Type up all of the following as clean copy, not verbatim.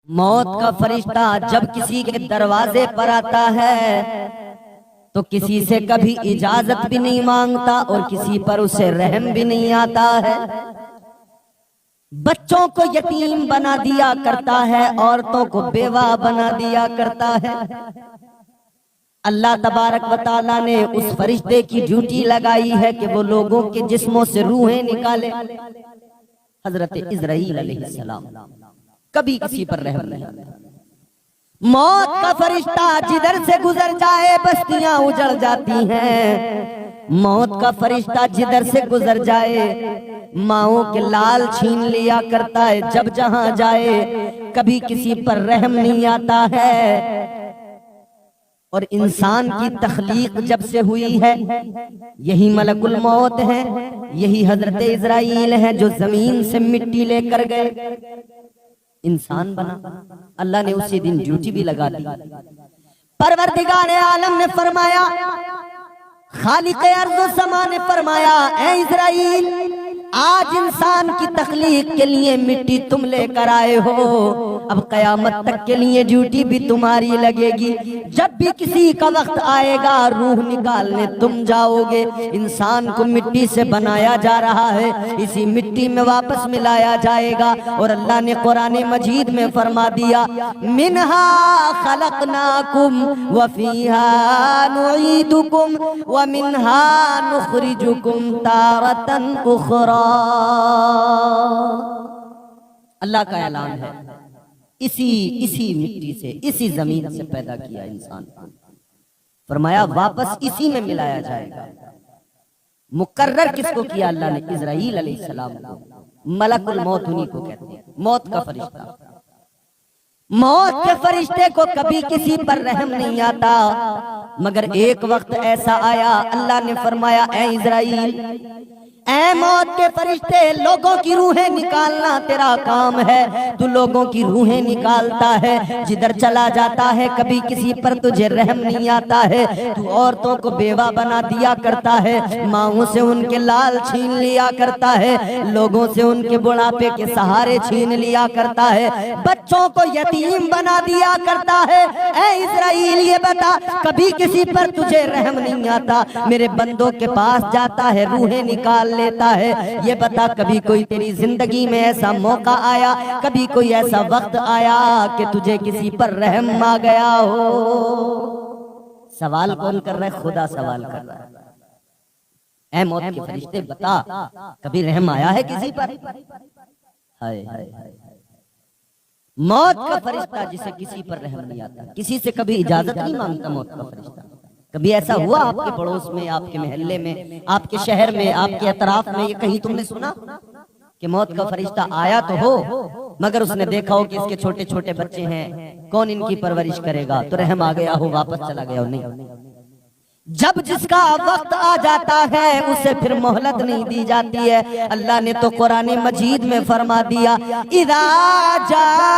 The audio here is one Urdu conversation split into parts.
موت کا فرشتہ جب کسی کے دروازے پر آتا ہے تو کسی سے کبھی اجازت بھی نہیں مانگتا اور کسی پر اسے رحم بھی نہیں آتا ہے۔ بچوں کو یتیم بنا دیا کرتا ہے، عورتوں کو بیوہ بنا دیا کرتا ہے۔ اللہ تبارک و تعالیٰ نے اس فرشتے کی ڈیوٹی لگائی ہے کہ وہ لوگوں کے جسموں سے روحیں نکالے۔ حضرت اسرائیل علیہ السلام کبھی کسی پر رحم نہیں۔ موت کا فرشتہ جدھر سے گزر جائے بستیاں اجڑ جاتی ہیں۔ موت کا فرشتہ جدھر سے گزر جائے ماؤں کے لال چھین لیا کرتا ہے۔ جب جہاں جائے کبھی کسی پر رحم نہیں آتا ہے۔ اور انسان کی تخلیق جب سے ہوئی ہے یہی ملک الموت ہے، یہی حضرت اسرائیل ہے جو زمین سے مٹی لے کر گئے، انسان بنا۔ اللہ نے اسی دن ڈیوٹی بھی لگا دی۔ پروردگار عالم نے فرمایا، خالق ارض و سما نے فرمایا، اے اسرائیل آج انسان کی تخلیق کے لیے مٹی تم لے کر آئے ہو، اب قیامت تک کے لیے ڈیوٹی بھی تمہاری لگے گی۔ جب بھی کسی کا وقت آئے گا روح نکالنے تم جاؤ گے۔ انسان کو مٹی سے بنایا جا رہا ہے، اسی مٹی میں واپس ملایا جائے گا۔ اور اللہ نے قرآن مجید میں فرما دیا، منہا خلقناکم وفیہا نعیدکم ومنہا نخرجکم تارۃ اخری۔ اللہ کا اعلان ہے، اسی مٹی سے، اسی زمین سے پیدا کیا انسان کو، فرمایا واپس اسی میں ملایا جائے گا۔ مقرر کس کو کیا اللہ نے؟ اسرائیل علیہ السلام کو۔ ملک الموت انہی کو کہتے ہیں، موت کا فرشتہ۔ موت کے فرشتے کو کبھی کسی پر رحم نہیں آتا، مگر ایک وقت ایسا آیا اللہ نے فرمایا، اے اسرائیل، اے موت کے فرشتے، لوگوں کی روحیں نکالنا تیرا کام ہے۔ تو لوگوں کی روحیں نکالتا ہے، جدھر چلا جاتا ہے کبھی کسی پر تجھے رحم نہیں آتا ہے۔ تو عورتوں کو بیوہ بنا دیا کرتا ہے، ماؤں سے ان کے لال چھین لیا کرتا ہے، لوگوں سے ان کے بڑھاپے کے سہارے چھین لیا کرتا ہے، بچوں کو یتیم بنا دیا کرتا ہے۔ اے اسرائیل یہ بتا، کبھی کسی پر تجھے رحم نہیں آتا، میرے بندوں کے پاس جاتا ہے روحیں نکال لیتا ہے۔ یہ بتا، کبھی کوئی تیری زندگی میں ایسا موقع آیا، کبھی کوئی ایسا وقت آیا کہ تجھے کسی پر رحم آ گیا ہو؟ سوال کون کر رہا ہے؟ خدا سوال کر رہا ہے۔ اے موت کے فرشتے بتا، کبھی رحم آیا ہے کسی پر؟ ہائے ہائے ہائے۔ موت کا فرشتہ جسے کسی پر رحم نہیں آتا، کسی سے کبھی اجازت نہیں مانگتا موت کا فرشتہ۔ کبھی ایسا ہوا آپ کے پڑوس میں، آپ کے محلے میں، آپ کے شہر میں، آپ کے اطراف میں، یہ کہیں تم نے سنا کہ موت کا فرشتہ آیا تو ہو مگر اس نے دیکھا ہو کہ اس کے چھوٹے چھوٹے بچے ہیں، کون ان کی پرورش کرے گا، تو رحم آ گیا ہو، واپس چلا گیا ہو؟ نہیں۔ جب جس کا وقت آ جاتا ہے اسے پھر مہلت نہیں دی جاتی ہے۔ اللہ نے تو قرآن مجید میں فرما دیا، اذا جاء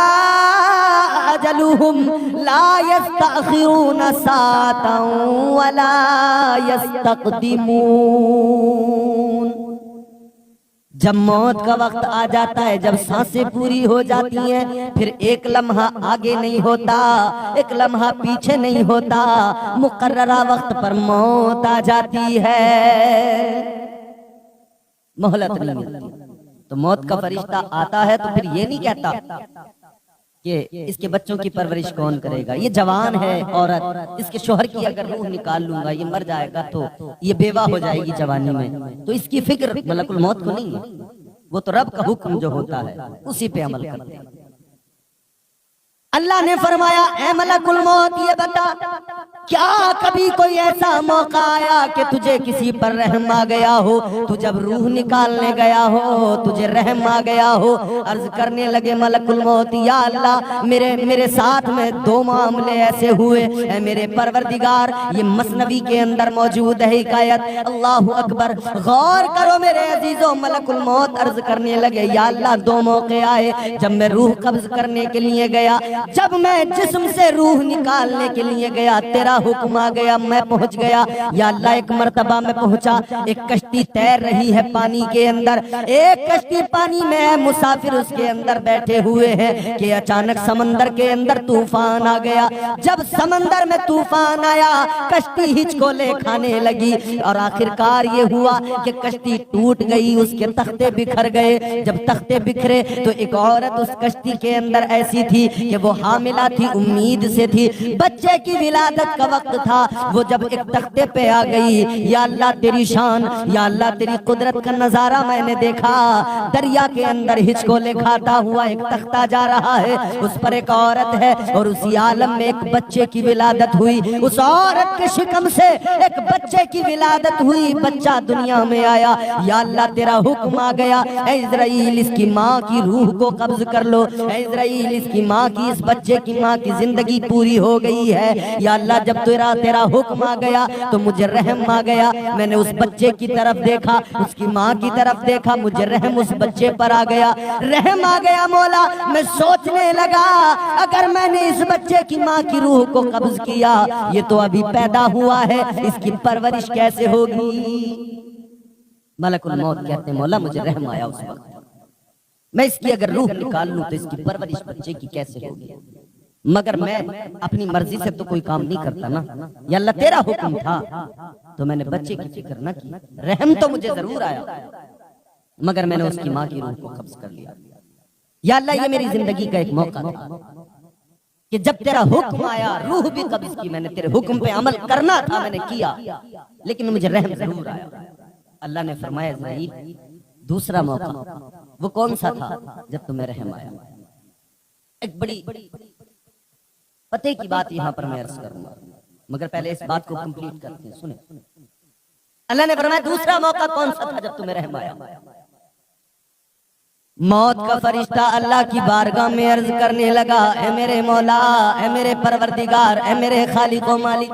اجلہم لا یستأخرون ساعة ولا یستقدمون۔ جب موت کا وقت آ جاتا ہے، جب سانسیں پوری ہو جاتی ہیں، پھر ایک لمحہ آگے نہیں ہوتا، ایک لمحہ پیچھے نہیں ہوتا، مقررہ وقت پر موت آ جاتی ہے، مہلت نہیں ملتی۔ تو موت کا فرشتہ آتا ہے تو پھر یہ نہیں کہتا کہ اس کے بچوں کی پرورش کون کرے گا، یہ جوان ہے عورت، اس کے شوہر کی اگر روح نکال لوں گا، یہ مر جائے گا تو یہ بیوہ ہو جائے گی جوانی میں، تو اس کی فکر ملک الموت کو نہیں ہے۔ وہ تو رب کا حکم جو ہوتا ہے اسی پہ عمل کرتے ہیں۔ اللہ نے فرمایا، اے ملک الموت یہ بتا، کیا کبھی کوئی ایسا موقع آیا کہ تجھے کسی پر رحم آ گیا ہو؟ تو جب روح نکالنے گیا ہو تجھے رحم آ گیا ہو؟ عرض کرنے لگے ملک الموت، یا اللہ میرے ساتھ میں دو معاملے ایسے ہوئے، اے میرے پروردگار، یہ مثنوی کے اندر موجود ہے حکایت، اللہ اکبر، غور کرو میرے عزیزو۔ ملک الموت عرض کرنے لگے، یا اللہ دو موقع آئے، جب میں روح قبض کرنے کے لیے گیا، جب میں جسم سے روح نکالنے کے لیے گیا تیرا حکم آ گیا، میں پہنچ گیا یا اللہ۔ ایک مرتبہ میں پہنچا، ایک کشتی تیر رہی ہے پانی کے اندر، ایک کشتی پانی میں ہے، مسافر اس کے اندر بیٹھے ہوئے ہیں کہ اچانک سمندر کے اندر طوفان آ گیا۔ جب سمندر میں طوفان آیا کشتی ہچکولے کھانے لگی اور آخر کار یہ ہوا کہ کشتی ٹوٹ گئی، اس کے تختے بکھر گئے۔ جب تختے بکھرے تو ایک عورت اس کشتی کے اندر ایسی تھی کہ وہ حاملہ تھی، امید سے تھی، بچے کی ولادت کا وقت تھا، وہ جب ایک تختے پہ آ گئی، یا اللہ تیری شان، یا اللہ تیری قدرت کا نظارہ میں نے دیکھا، دریا کے اندر ہچکولے کھاتا ہوا ایک تختہ جا رہا ہے، اس پر ایک عورت ہے اور اسی عالم میں ایک بچے کی ولادت ہوئی، اس عورت کے شکم سے ایک بچے کی ولادت ہوئی، بچہ دنیا میں آیا۔ یا اللہ تیرا حکم آ گیا، اے عزرائیل اس کی ماں کی روح کو قبض کر لو، اے عزرائیل اس کی ماں کی، اس بچے کی ماں کی زندگی پوری ہو گئی ہے۔ یا اللہ جب تیرا حکم آ گیا تو مجھے رحم آ گیا، میں نے اس بچے کی طرف دیکھا، اس کی ماں کی طرف دیکھا، مجھے رحم اس بچے پر آ گیا، رحم آ گیا مولا۔ میں سوچنے لگا اگر میں نے اس بچے کی ماں کی روح کو قبض کیا، یہ تو ابھی پیدا ہوا ہے، اس کی پرورش کیسے ہوگی؟ ملک الموت کہتے ہیں مولا مجھے رحم آیا اس وقت، میں اس کی اگر روح نکال لوں تو اس کی پرورش بچے کی کیسے ہوگی؟ مگر میں اپنی مرضی سے تو کوئی کام نہیں کرتا نا، یا اللہ تیرا حکم تھا تو میں نے بچے کی فکر نہ کی، رحم تو مجھے ضرور آیا مگر میں نے اس کی ماں کی روح کو قبض کر لیا۔ یا اللہ یہ میری زندگی کا ایک موقع تھا کہ جب تیرا حکم آیا روح بھی قبض کی، میں نے تیرے حکم پہ عمل کرنا تھا، میں نے کیا، لیکن مجھے رحم ضرور آیا۔ اللہ نے فرمایا عزرائیل دوسرا موقع وہ کون سا تھا جب تمہیں رحم آیا؟ ایک بڑی پتے کی بات یہاں پر میں عرض کروں گا، مگر پہلے اس بات کو کمپلیٹ کرتے ہیں، سنیں۔ اللہ نے فرمایا دوسرا موقع کون سا تھا جب تمہیں رحم آیا؟ موت کا فرشتہ اللہ کی بارگاہ میں عرض کرنے لگا، اے میرے مولا، اے میرے پروردگار، اے میرے خالق و مالک،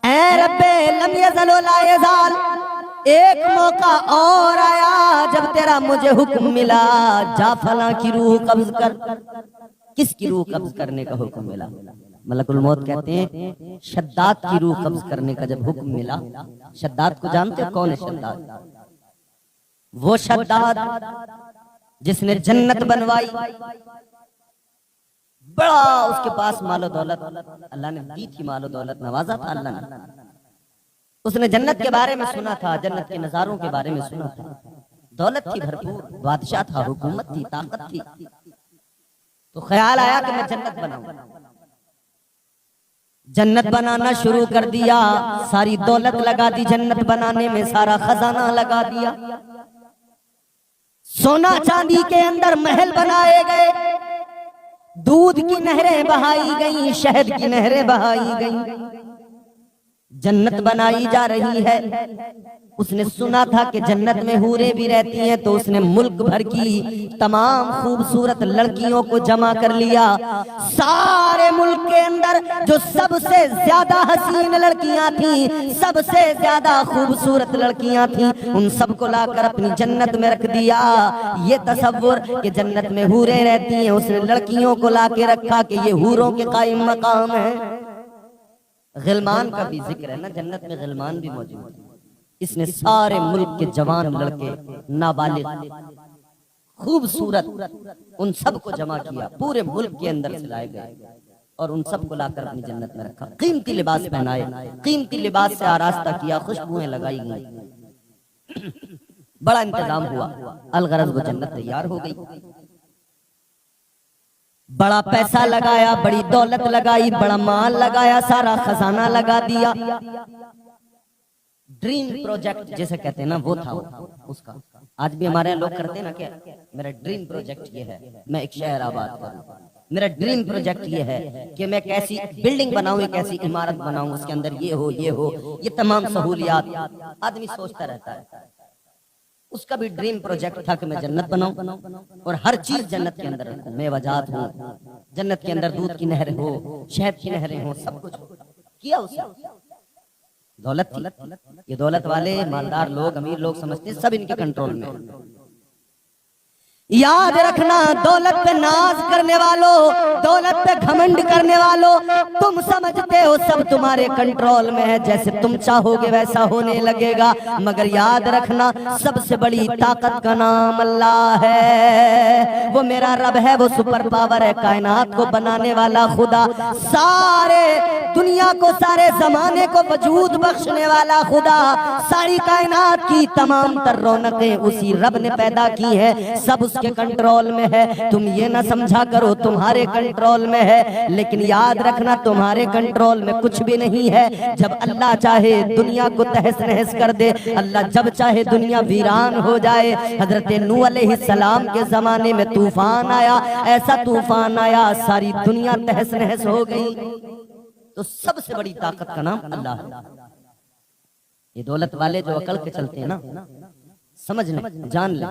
اے رب لم یزل ولا یزال، ایک موقع اور آیا جب تیرا مجھے حکم ملا جا فلاں کی روح قبض کر۔ کس کی روح قبض کرنے کا حکم ملا؟ ملک الموت کہتے ہیں شداد کی روح قبض کرنے کا جب حکم ملا، شداد کو جانتے کون ہے شداد؟ وہ شداد جس نے جنت بنوائی، بڑا اس کے پاس مال و دولت اللہ نے دی تھی، مال و دولت نوازا تھا اللہ نے، اس نے جنت کے بارے میں سنا تھا، جنت کے نظاروں کے بارے میں سنا تھا، دولت تھی بھرپور، بادشاہ تھا، حکومت تھی، طاقت تھی، تو خیال آیا کہ میں جنت بناؤں، جنت بنانا شروع کر دیا، ساری دولت لگا دی جنت بنانے میں، سارا خزانہ لگا دیا، سونا چاندی کے اندر محل بنائے گئے، دودھ کی نہریں بہائی گئیں، شہد کی نہریں بہائی گئیں، جنت بنائی جا رہی ہے۔ اس نے سنا تھا کہ جنت میں حوریں بھی رہتی ہیں، تو اس نے ملک بھر کی تمام خوبصورت لڑکیوں کو جمع کر لیا، سارے ملک کے اندر جو سب سے زیادہ حسین لڑکیاں تھیں، سب سے زیادہ خوبصورت لڑکیاں تھیں، ان سب کو لا کر اپنی جنت میں رکھ دیا۔ یہ تصور کہ جنت میں حوریں رہتی ہیں، اس نے لڑکیوں کو لا کے رکھا کہ یہ حوروں کے قائم مقام ہے۔ غلمان کا بھی ذکر ہے نا، جنت میں غلمان بھی موجود ہیں، اس نے سارے ملک کے جوان لڑکے نابالغ خوبصورت ان سب کو جمع کیا، پورے ملک کے اندر سے لائے گئے اور ان سب کو لا کر اپنی جنت میں رکھا، قیمتی لباس پہنائے، قیمتی لباس سے آراستہ کیا، خوشبوئیں لگائی گئی، بڑا انتظام ہوا، الغرض وہ جنت تیار ہو گئی، بڑا پیسہ لگایا، بڑی دولت لگائی، بڑا مال لگایا، سارا خزانہ لگا دیا۔ ڈریم پروجیکٹ جیسے کہتے ہیں نا، وہ تھا اس کا۔ آج بھی ہمارے لوگ کرتے ہیں نا کہ میرا ڈریم پروجیکٹ یہ ہے میں ایک شہر آباد کروں، میرا ڈریم پروجیکٹ یہ ہے کہ میں کیسی بلڈنگ بناؤں، ایک ایسی عمارت بناؤں، اس کے اندر یہ ہو، یہ تمام سہولیات، آدمی سوچتا رہتا ہے۔ اس کا بھی ڈریم پروجیکٹ تھا کہ میں جنت بناؤں اور ہر چیز جنت کے اندر رکھوں، میوہ جات ہوں، جنت کے اندر دودھ کی نہریں ہو، شہد کی نہریں ہوں، سب کچھ کیا اس نے۔ دولت تھی، یہ دولت والے مالدار لوگ، امیر لوگ سمجھتے ہیں سب ان کے کنٹرول میں۔ یاد رکھنا، دولت پہ ناز کرنے والوں، دولت پہ گھمنڈ کرنے والوں، تم سمجھتے ہو سب تمہارے کنٹرول میں ہے، جیسے تم چاہو گے ویسا ہونے لگے گا، مگر یاد رکھنا سب سے بڑی طاقت کا نام اللہ ہے، وہ میرا رب ہے، وہ سپر پاور ہے، کائنات کو بنانے والا خدا، سارے دنیا کو، سارے زمانے کو وجود بخشنے والا خدا، ساری کائنات کی تمام تر رونقیں اسی رب نے پیدا کی ہے، سب اس کے کنٹرول میں ہے، تم یہ نہ سمجھا کرو تمہارے کنٹرول میں ہے، لیکن یاد رکھنا تمہارے کنٹرول میں کچھ بھی نہیں ہے، جب اللہ چاہے دنیا کو تہس نہس کر دے، اللہ جب چاہے دنیا ویران ہو جائے، حضرت نوح علیہ السلام کے زمانے میں طوفان آیا، ایسا طوفان آیا ساری دنیا تہس نہس ہو گئی، تو سب سے بڑی طاقت کا نام اللہ ہے۔ یہ دولت والے جو عقل کے چلتے ہیں نا، سمجھ لیں، جان لیں،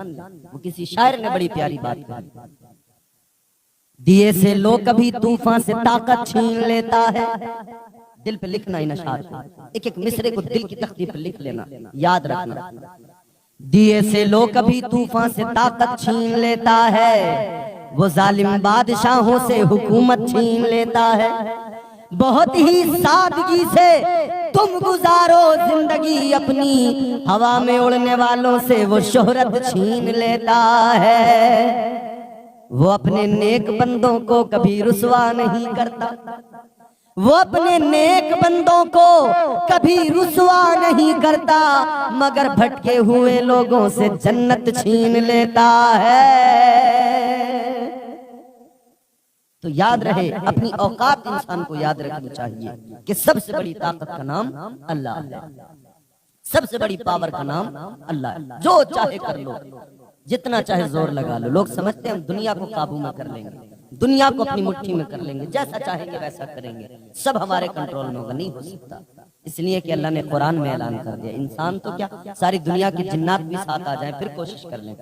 وہ کسی شاعر نے بڑی پیاری بات کہی، دیے سے لو کبھی طوفان سے طاقت چھین لیتا ہے، دل پہ لکھنا ان اشعار کو، ایک ایک مصرے کو دل کی تختی پہ لکھ لینا، یاد رکھنا، دیے سے لو کبھی طوفان سے طاقت چھین لیتا ہے، وہ ظالم بادشاہوں سے حکومت چھین لیتا ہے، بہت ہی سادگی سے تم گزارو زندگی اپنی، ہوا میں اڑنے والوں سے وہ شہرت چھین لیتا ہے، وہ اپنے نیک بندوں کو کبھی رسوا نہیں کرتا، وہ اپنے نیک بندوں کو کبھی رسوا نہیں کرتا، مگر بھٹکے ہوئے لوگوں سے جنت چھین لیتا ہے۔ تو یاد رہے، اپنی اوقات انسان کو یاد رکھنی چاہیے کہ سب سے بڑی طاقت کا نام اللہ ہے، سب سے بڑی پاور کا نام اللہ ہے، جو چاہے کر لو، جتنا چاہے زور لگا لو، لوگ سمجھتے ہیں ہم دنیا کو قابو میں کر لیں گے، دنیا کو اپنی مٹھی میں کر لیں گے، جیسا چاہیں گے ویسا کریں گے، سب ہمارے کنٹرول میں ہوگا، نہیں ہو سکتا، اس لیے کہ اللہ نے قرآن میں اعلان کر دیا، انسان تو کیا ساری دنیا کی جنات بھی ساتھ آ جائیں پھر کوشش کر لیں۔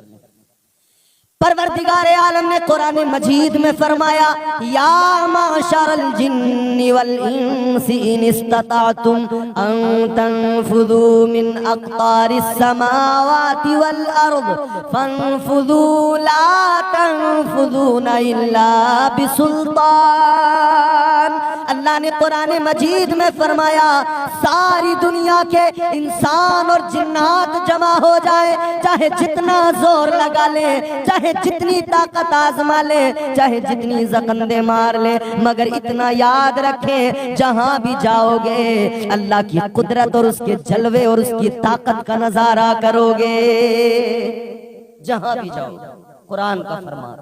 پروردگار عالم نے قرآن مجید میں فرمایا، یا معشر الجن والانس ان استطعتم ان تنفذوا من اقطار السماوات والارض فانفذوا لا تنفذون الا بسلطان۔ اللہ نے قرآن مجید میں فرمایا، ساری دنیا کے انسان اور جنات جمع ہو جائے، چاہے جتنا زور لگا لے، چاہے جتنی طاقت آزما لے، چاہے جتنی زقندے مار لے، مگر اتنا یاد رکھیں جہاں بھی جاؤ گے اللہ کی قدرت اور اس کے جلوے اور اس کی طاقت کا نظارہ کرو گے، جہاں بھی جاؤ۔ قرآن کا فرمان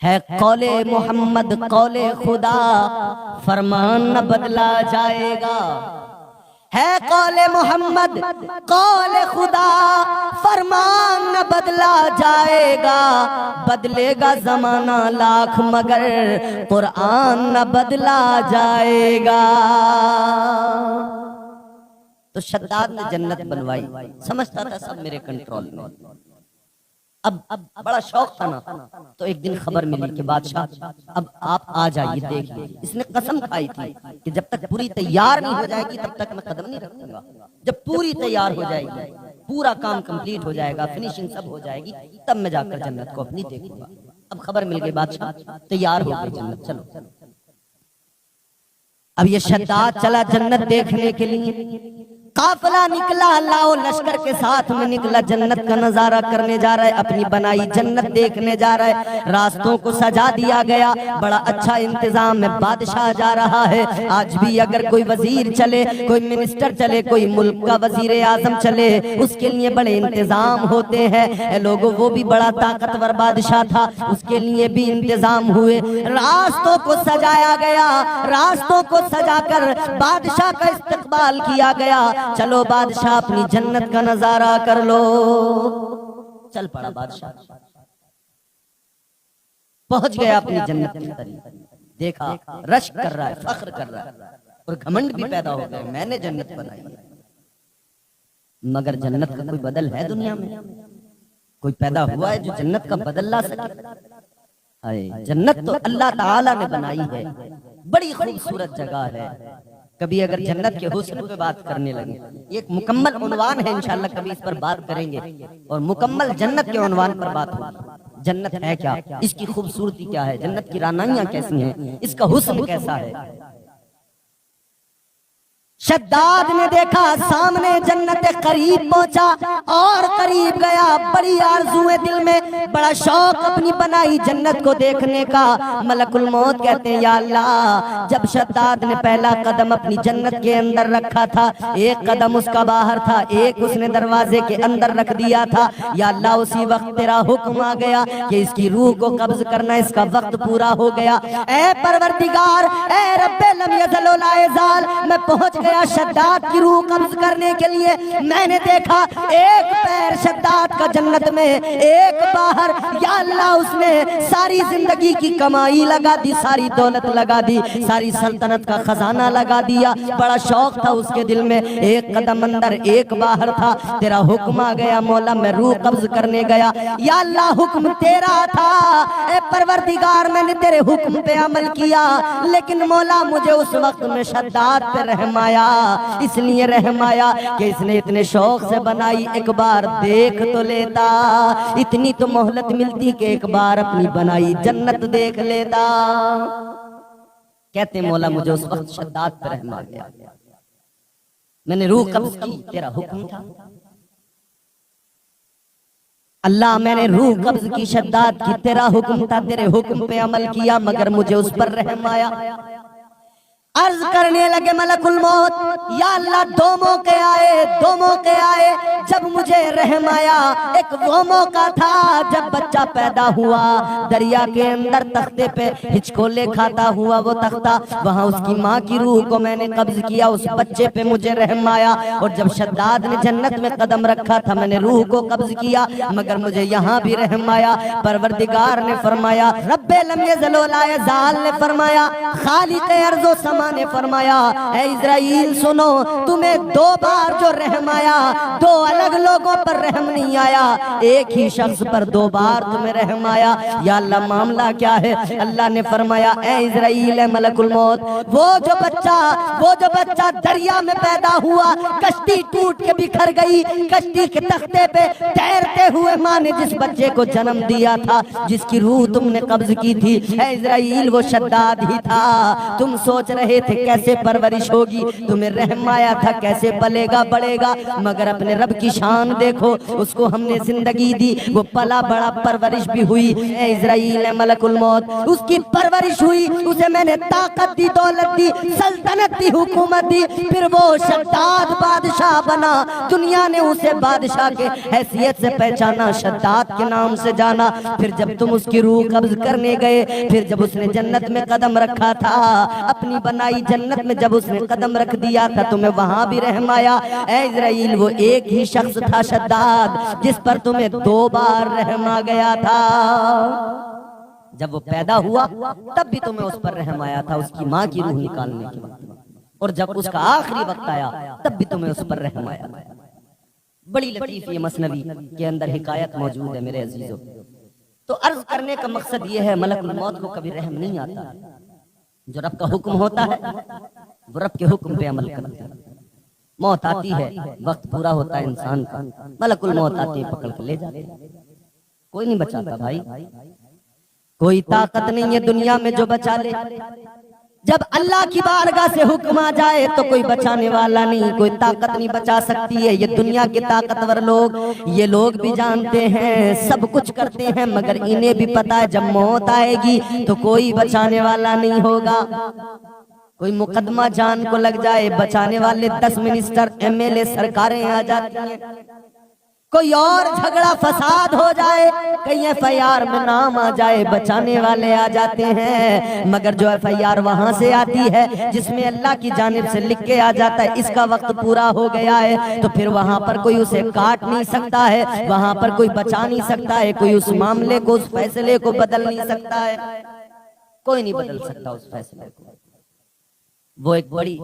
ہے، قول محمد قول خدا، فرمان نہ بدلا جائے گا، ہے قول محمد قول خدا، فرمان نہ بدلا جائے گا، بدلے گا زمانہ لاکھ مگر قرآن نہ بدلا جائے گا۔ تو شداد نے جنت بنوائی، سمجھتا تھا سب میرے کنٹرول میں، اب بڑا شوق تھا نا، تو ایک دن خبر ملی کہ بادشاہ اب آپ آ جائیے دیکھ لیجیے، اس نے قسم کھائی تھی کہ جب تک پوری تیار نہیں ہو جائے گی تب تک میں قدم نہیں رکھوں گا، جب پوری تیار ہو جائے گی، پورا کام کمپلیٹ ہو جائے گا، فنیشنگ سب ہو جائے گی، تب میں جا کر جنت کو اپنی دیکھوں گا۔ اب خبر مل گئی بادشاہ تیار ہو گئی جنت، چلو۔ اب یہ شداد چلا جنت دیکھنے کے لیے، قافلہ نکلا، اللہ و لشکر کے ساتھ میں نکلا، جنت کا نظارہ کرنے جا رہا ہے، اپنی بنائی جنت دیکھنے جا رہا ہے، راستوں کو سجا دیا گیا، بڑا اچھا انتظام ہے، بادشاہ جا رہا ہے۔ آج بھی اگر کوئی وزیر چلے، کوئی منسٹر چلے، کوئی ملک کا وزیر اعظم چلے، اس کے لیے بڑے انتظام ہوتے ہیں، اے لوگوں وہ بھی بڑا طاقتور بادشاہ تھا، اس کے لیے بھی انتظام ہوئے، راستوں کو سجایا گیا، راستوں کو سجا کر بادشاہ کا استقبال کیا گیا، چلو بادشاہ اپنی جنت کا نظارہ کر لو۔ چل پڑا بادشاہ، پہنچ گیا اپنی جنت کی طرف، دیکھا رشک کر رہا ہے، فخر کر رہا ہے، اور گھمنڈ بھی پیدا ہو گیا، میں نے جنت بنائی ہے، مگر جنت کا کوئی بدل ہے دنیا میں؟ کوئی پیدا ہوا ہے جو جنت کا بدل لا سکے؟ جنت تو اللہ تعالی نے بنائی ہے، بڑی خوبصورت جگہ ہے، کبھی اگر جنت کے حسن پہ بات کرنے لگے، یہ ایک مکمل عنوان ہے، انشاءاللہ کبھی اس پر بات کریں گے اور مکمل جنت کے عنوان پر بات ہوگی۔ جنت ہے کیا، اس کی خوبصورتی کیا ہے، جنت کی رانائیاں کیسی ہیں، اس کا حسن کیسا ہے۔ شداد نے دیکھا سامنے جنت قریب پہنچا اور قریب گیا، بڑی آرزویں دل میں، بڑا شوق اپنی بنائی جنت کو دیکھنے کا۔ ملک الموت کہتے ہیں یا اللہ، جب شداد نے پہلا قدم اپنی جنت کے اندر رکھا تھا، ایک قدم اس کا باہر تھا، ایک اس نے دروازے کے اندر رکھ دیا تھا، یا اللہ اسی وقت تیرا حکم آ گیا کہ اس کی روح کو قبض کرنا، اس کا وقت پورا ہو گیا۔ اے پروردگار، اے رب لم یزل ولا یزال، میں پہنچ گیا شداد کی روح قبض کرنے کے لیے۔ میں نے دیکھا ایک پیر شداد کا جنت میں، ایک باہر، یا اللہ اس نے ساری زندگی کی کمائی لگا دی، ساری دولت لگا دی، ساری سلطنت کا خزانہ لگا دیا، بڑا شوق تھا اس کے دل میں، ایک قدم اندر ایک باہر تھا، تیرا حکم آ گیا مولا، میں روح قبض کرنے گیا۔ یا اللہ حکم تیرا تھا، اے پروردگار میں نے تیرے حکم پہ عمل کیا، لیکن مولا مجھے اس وقت میں شداد پہ رحم آیا، اس لیے رحم آیا کہ اس نے اتنے شوق سے بنائی، ایک بار دیکھ تو لیتا، اتنی تو مہلت ملتی کہ ایک بار اپنی بنائی جنت دیکھ لیتا۔ کہتے مولا مجھے اس وقت شداد پر رحم آ گیا، میں نے روح قبض کی، تیرا حکم تھا اللہ، میں نے روح قبض کی شداد کی، تیرا حکم تھا، تیرے حکم پہ عمل کیا، مگر مجھے اس پر رحم آیا۔ عرض کرنے لگے ملک الموت، یا اللہ دو موقع آئے جب مجھے رحم آیا۔ ایک وہ موقع تھا جب بچہ پیدا ہوا، دریا کے اندر تختے پہ ہچکولے کھاتا ہوا وہ تختہ، وہاں اس کی ماں کی روح کو میں نے قبض کیا، اس بچے پہ مجھے رحم آیا۔ اور جب شداد نے جنت میں قدم رکھا تھا، میں نے روح کو قبض کیا، مگر مجھے یہاں بھی رحم آیا۔ پروردگار نے فرمایا، رب لم یزل ولا یزال نے فرمایا، خالق ارض و سما نے فرمایا، اے اسرائیل سنو، تمہیں دو بار جو رحم آیا، دو الگ لوگوں پر رحم نہیں آیا، ایک ہی شخص پر دو بار تمہیں رحم آیا۔ یا اللہ معاملہ کیا ہے؟ اللہ نے فرمایا، اے اسرائیل، اے ملک الموت، وہ جو بچہ دریا میں پیدا ہوا، کشتی ٹوٹ کے بکھر گئی، کشتی کے تختے پہ تیرتے ہوئے ماں نے جس بچے کو جنم دیا تھا، جس کی روح تم نے قبض کی تھی، اے اسرائیل وہ شداد ہی تھا۔ تم سوچ رہے تھے کیسے پرورش ہوگی، تمہیں رحم آیا تھا کیسے پلے گا بڑھے گا، مگر اپنے رب کی شان دیکھو، اس کو ہم نے زندگی دی، وہ پلا بڑا، پرورش بھی ہوئی۔ اے اسرائیل، اے ملک الموت، اس کی پرورش ہوئی، اسے میں نے طاقت دی، دولت دی، سلطنت دی، حکومت دی، پھر وہ شداد بادشاہ بنا۔ دنیا نے اسے بادشاہ کے حیثیت سے پہچانا، شداد کے نام سے جانا۔ پھر جب تم اس کی روح قبض کرنے گئے، پھر جب اس نے جنت میں قدم رکھا تھا، اپنی بنائی جنت میں جب اس نے قدم رکھ دیا تھا، تمہیں وہاں بھی رحم آیا۔ اے اسرائیل، وہ ایک ہی شخص تھا شداد، جس پر تمہیں دو بار رحم آ گیا تھا۔ جب وہ پیدا ہوا تب بھی تمہیں اس پر رحم آیا تھا، اس کی ماں کی روح نکالنے کے وقت، اور جب اس کا آخری وقت آیا تب بھی تمہیں اس پر رحم آیا۔ بڑی لطیف یہ مثنوی کے اندر حکایت موجود ہے میرے عزیزو۔ تو عرض کرنے کا مقصد یہ ہے، ملک الموت کو کبھی رحم نہیں آتا، جو رب کا حکم ہوتا ہے وہ رب کے حکم پہ عمل کرتا ہے۔ موت آتی ہے، وقت پورا ہوتا ہے انسان کا، ملک الموت آتی ہے، پکڑ کے لے جاتے ہیں، کوئی نہیں بچاتا بھائی، کوئی طاقت نہیں ہے دنیا میں جو بچا لے۔ جب اللہ کی بارگاہ سے حکم آ جائے تو کوئی بچانے والا نہیں، کوئی طاقت نہیں بچا سکتی ہے۔ یہ دنیا کے طاقتور لوگ، یہ لوگ بھی جانتے ہیں، سب کچھ کرتے ہیں، مگر انہیں بھی پتا ہے جب موت آئے گی تو کوئی بچانے والا نہیں ہوگا۔ کوئی مقدمہ جان کو لگ جائے، بچانے والے 10 منسٹر، MLA، سرکاریں آ جاتی ہیں۔ کوئی اور جھگڑا فساد ہو جائے، کہیں FIR میں نام آ جائے، بچانے والے آ جاتے ہیں، مگر جو FIR وہاں سے آتی ہے جس میں اللہ کی جانب سے لکھ کے آ جاتا ہے اس کا وقت پورا ہو گیا ہے، تو پھر وہاں پر کوئی اسے کاٹ نہیں سکتا ہے، وہاں پر کوئی بچا نہیں سکتا ہے، کوئی اس معاملے کو، اس فیصلے کو بدل نہیں سکتا ہے، کوئی نہیں بدل سکتا اس فیصلے کو۔ وہ ایک بڑی